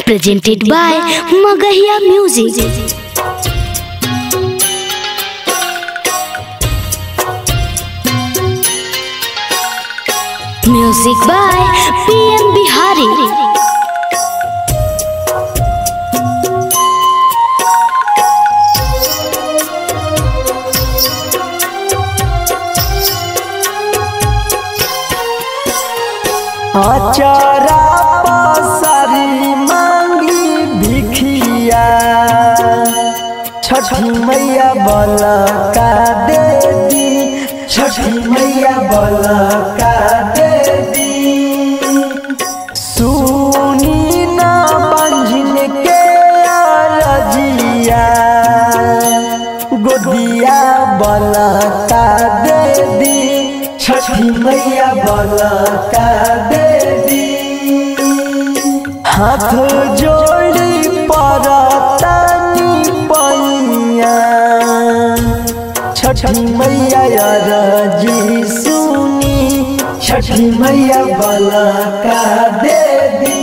presented by Magahiya Music. Music by PM Bihari. आचारा पसारी मांगी भिखिया छठी मैया बोला का दे दी, छठी मैया बोला का दे दी। सुनी ना बंझिन के रजिया गोदिया बोला का दे दी, छठी मैया बोला का दे दी। हाथ जोड़ी परतानी पैया छठी मैया रजी सुनी, छठी मैया बोला का दे दी।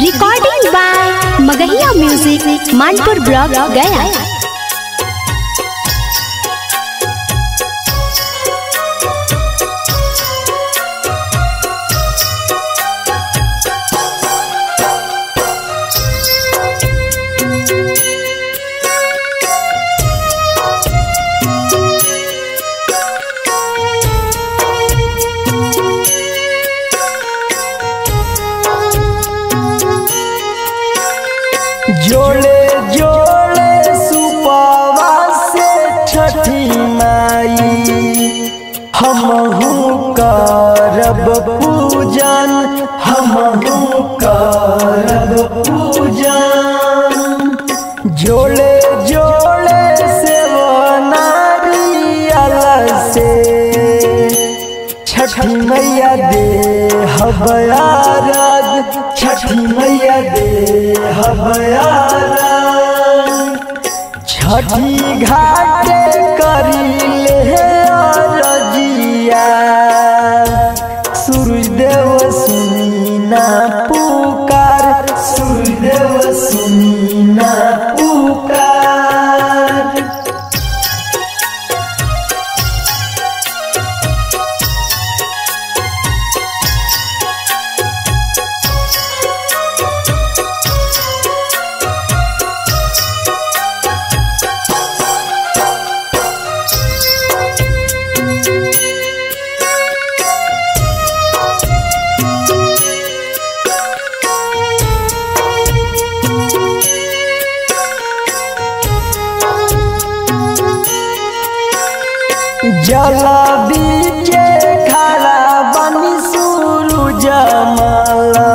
Recording by Magahiya Music, Manpur Block, Gaya. जोड़े जोड़े सुपावा से छठी माई हमहू करब पूजन, हमहू करब पूजन। जोड़े जोड़े से नारियल से छठी मैया दे हबयारग, छठी मैया दे हबयारग। छठी घाटे करी ले रजिया सूरज देव सुनी ना पुकार, सूरज देव सुनी ना पुकार। जला बीचे खड़ा बनी सूरज माला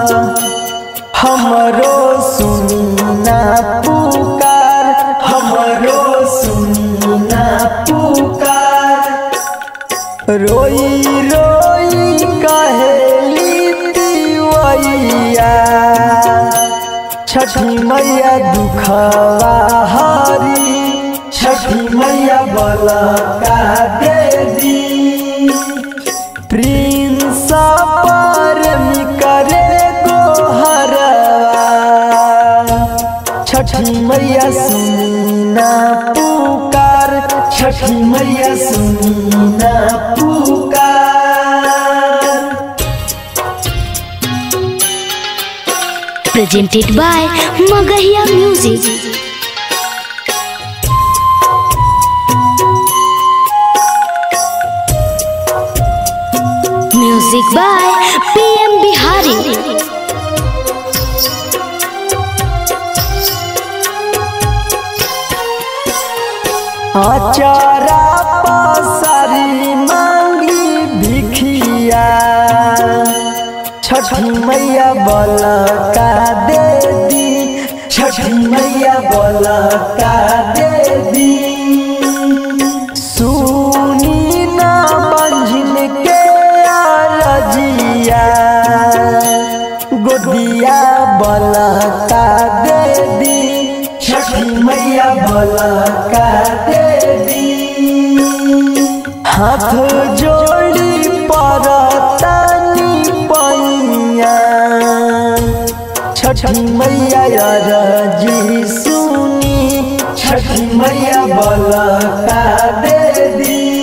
हमरो सुनी ना पुकार, हमरो सुनी ना पुकार। रोई रोई कहेली दिवैया छठी मैया दुखवा हरी, छठी मैया बोला का दे दी। प्रिंस परमी करे गोहरवा छठी मैया सुनी ना पुकार, छठी मैया सुनी ना पुकार। Presented by Magahiya Music. Music by PM Bihari. आचारा पसारी मांगी भिखिया छठी मैया बोला का दे दी, छठी मैया बोला का दे दी। सुनी ना बंझिन के रजिया गोदिया बोला का दे दी, छठी मैया बोला का दे दी। हाथ जोड़ी परतानी पैया छठी मैया राजी सुनी छठी मैया बलका दे दी।